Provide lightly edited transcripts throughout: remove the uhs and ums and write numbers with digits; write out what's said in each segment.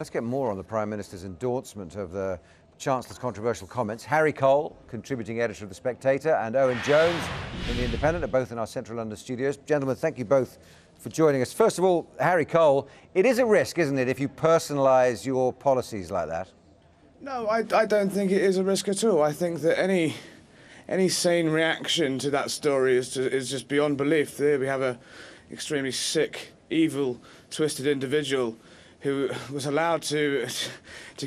Let's get more on the Prime Minister's endorsement of the Chancellor's controversial comments. Harry Cole, contributing editor of The Spectator, and Owen Jones in The Independent are both in our central London studios. Gentlemen, thank you both for joining us. First of all, Harry Cole, it is a risk, isn't it, if you personalise your policies like that? No, I don't think it is a risk at all. I think that any sane reaction to that story is just beyond belief. There we have a extremely sick, evil, twisted individual who was allowed to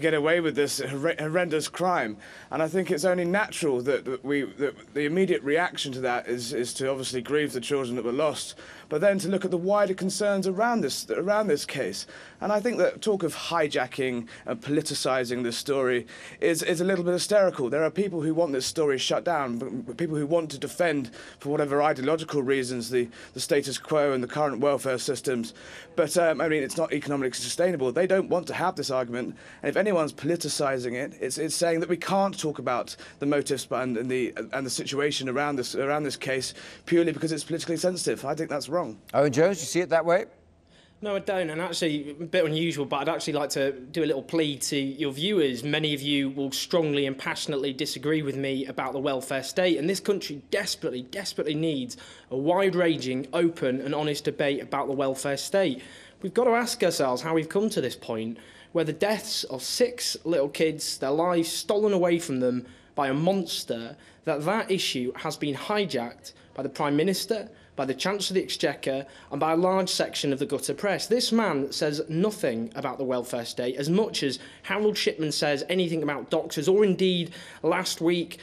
get away with this horrendous crime. And I think it's only natural that the immediate reaction to that is to obviously grieve the children that were lost, but then to look at the wider concerns around this case. And I think that talk of hijacking and politicising this story is a little bit hysterical. There are people who want this story shut down, people who want to defend, for whatever ideological reasons, the status quo and the current welfare systems. But, I mean, it's not economically sustainable. They don't want to have this argument. And if anyone's politicising it, it's saying that we can't talk about the motives and the situation around this case purely because it's politically sensitive. I think that's wrong. Owen Jones, you see it that way? No, I don't, and actually a bit unusual, but I'd actually like to do a little plea to your viewers. Many of you will strongly and passionately disagree with me about the welfare state, and this country desperately, desperately needs a wide-ranging, open and honest debate about the welfare state. We've got to ask ourselves how we've come to this point, where the deaths of 6 little kids, their lives stolen away from them by a monster, that issue has been hijacked by the Prime Minister, by the Chancellor of the Exchequer and by a large section of the gutter press. This man says nothing about the welfare state as much as Harold Shipman says anything about doctors, or indeed last week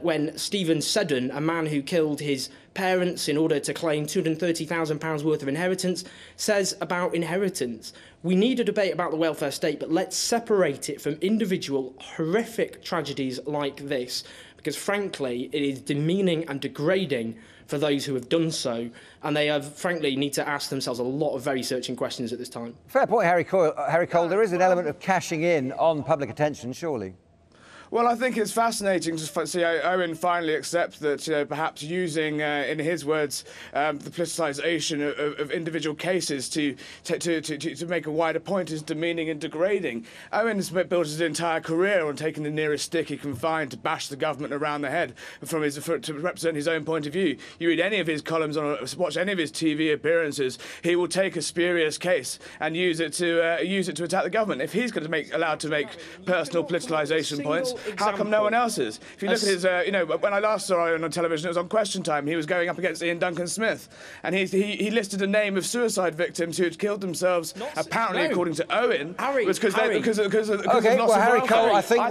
when Stephen Seddon, a man who killed his parents in order to claim £230,000 worth of inheritance, says about inheritance. We need a debate about the welfare state, but let's separate it from individual horrific tragedies like this, because frankly it is demeaning and degrading for those who have done so, and they have, frankly, need to ask themselves a lot of very searching questions at this time. Fair point, Harry Cole. There is an element of cashing in on public attention, surely. Well, I think it's fascinating to see Owen finally accept that, perhaps using, in his words, the politicisation of individual cases to make a wider point is demeaning and degrading. Owen has built his entire career on taking the nearest stick he can find to bash the government around the head to represent his own point of view. You read any of his columns or watch any of his TV appearances, he will take a spurious case and use it to attack the government. If he's going to allowed to make personal politicisation points, how come no one else is? If you look at his, when I last saw Owen on television, it was on Question Time. He was going up against Ian Duncan Smith, and he listed a name of suicide victims who had killed themselves. Apparently, according to Owen, was because of loss of Harry welfare. Cole, I think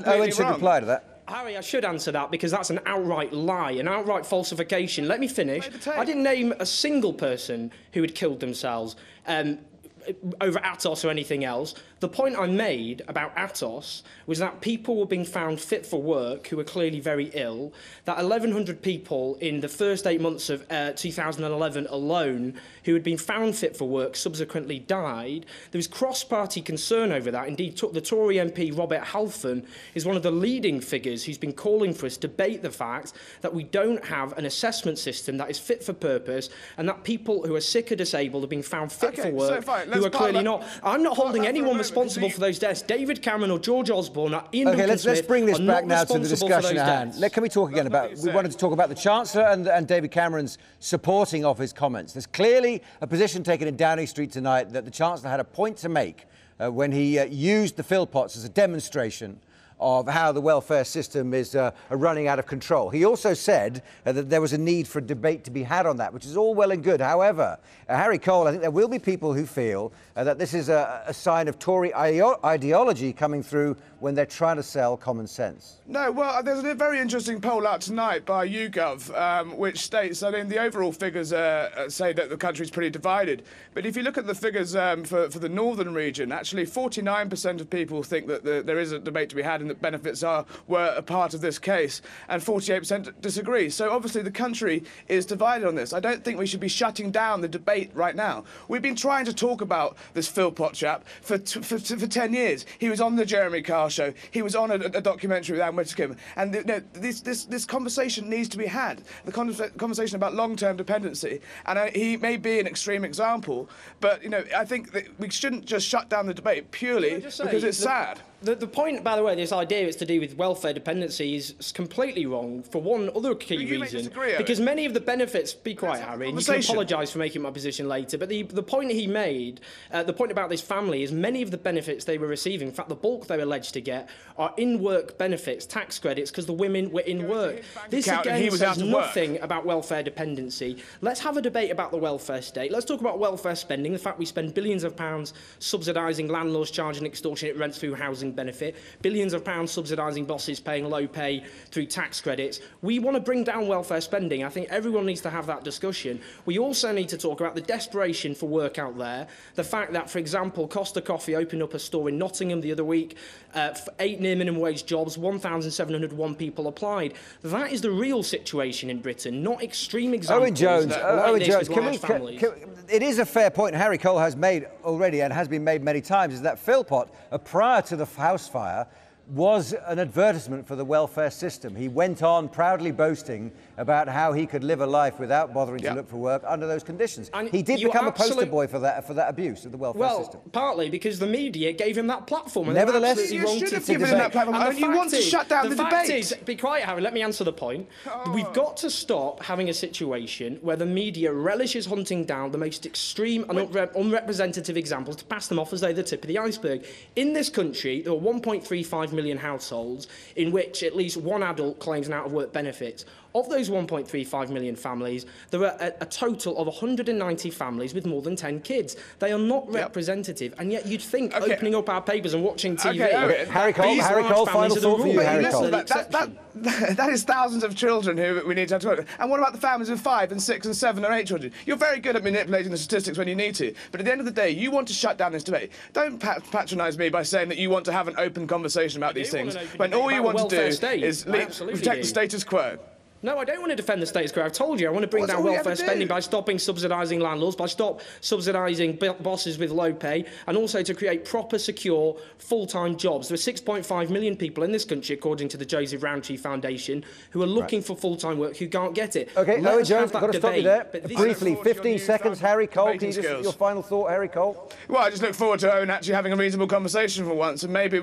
Owen should reply to that. Harry, I should answer that because that's an outright lie, an outright falsification. Let me finish. I didn't name a single person who had killed themselves over Atos or anything else. The point I made about Atos was that people were being found fit for work who were clearly very ill, that 1,100 people in the first 8 months of 2011 alone who had been found fit for work subsequently died. There was cross-party concern over that. Indeed, the Tory MP Robert Halfon is one of the leading figures who's been calling for us to debate the fact that we don't have an assessment system that is fit for purpose, and that people who are sick or disabled are being found fit for work who are clearly not. I'm not holding anyone responsible for those deaths. David Cameron or George Osborne or Ian Duncan Smith let's bring this are back not now to the responsible discussion for those at hand. deaths. Can we talk again about... We wanted to talk about the Chancellor and David Cameron's supporting of his comments. There's clearly a position taken in Downing Street tonight that the Chancellor had a point to make when he used the Philpotts as a demonstration of how the welfare system is running out of control. He also said that there was a need for a debate to be had on that, which is all well and good. However, Harry Cole, I think there will be people who feel that this is a sign of Tory ideology coming through when they're trying to sell common sense. No, well, there's a very interesting poll out tonight by YouGov, which states, I mean, the overall figures say that the country's pretty divided. But if you look at the figures for the northern region, actually 49% of people think that there is a debate to be had in benefits were a part of this case, and 48% disagree. So obviously the country is divided on this. I don't think we should be shutting down the debate right now. We've been trying to talk about this Philpott chap for 10 years. He was on the Jeremy Carr show. He was on a documentary with Anne Whitcomb. And this conversation needs to be had. The conversation about long-term dependency. And he may be an extreme example, but I think that we shouldn't just shut down the debate purely because it's sad. The point, by the way, this idea it's to do with welfare dependency is completely wrong for one other key reason. Because many of the benefits, be quiet, Harry, and you can apologise for making my position later, but the point he made, the point about this family is many of the benefits they were receiving, in fact the bulk they're alleged to get, are in-work benefits, tax credits, because the women were in work. This again says nothing about welfare dependency. Let's have a debate about the welfare state. Let's talk about welfare spending, the fact we spend billions of pounds subsidising landlords charging extortionate rents through housing benefit, billions of pounds subsidising bosses paying low pay through tax credits. We want to bring down welfare spending. I think everyone needs to have that discussion. We also need to talk about the desperation for work out there, the fact that, for example, Costa Coffee opened up a store in Nottingham the other week, 8 near minimum wage jobs, 1,701 people applied. That is the real situation in Britain, not extreme examples. Owen Jones, like it is a fair point Harry Cole has made already and has been made many times, is that Philpott, prior to the house fire, was an advertisement for the welfare system. He went on proudly boasting about how he could live a life without bothering to look for work under those conditions. And he did become a poster boy for that abuse of the welfare system. Well, partly because the media gave him that platform. And nevertheless, you should have given him that platform. And you want to shut down the debate. Be quiet, Harry. Let me answer the point. We've got to stop having a situation where the media relishes hunting down the most extreme and unrepresentative examples to pass them off as they're the tip of the iceberg. In this country, there are 1.35 million households in which at least one adult claims an out-of-work benefit. Of those 1.35 million families, there are a total of 190 families with more than 10 kids. They are not representative, and yet you'd think opening up our papers and watching TV... Harry Cole, final thought for you, Harry Cole. That is thousands of children who we need to have to work with. And what about the families with 5 and 6 and 7 or 8 children? You're very good at manipulating the statistics when you need to, but at the end of the day, you want to shut down this debate. Don't patronise me by saying that you want to have an open conversation about these things, when all you want to do is protect the status quo. No, I don't want to defend the status quo. I've told you I want to bring down welfare spending by stopping subsidising landlords, by stop subsidising bosses with low pay, and also to create proper, secure, full-time jobs. There are 6.5 million people in this country, according to the Joseph Rowntree Foundation, who are looking for full-time work who can't get it. OK, Owen Jones, I've got to stop you there. Briefly, 15 seconds. Harry Cole, can you just, your final thought, Harry Cole? Well, I just look forward to Owen actually having a reasonable conversation for once, and maybe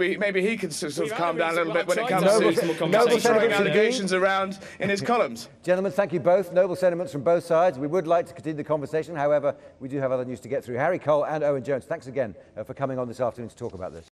he could sort of calm down a little bit when it comes to throwing allegations around in his columns. Gentlemen, thank you both. Noble sentiments from both sides. We would like to continue the conversation. However, we do have other news to get through. Harry Cole and Owen Jones, thanks again for coming on this afternoon to talk about this.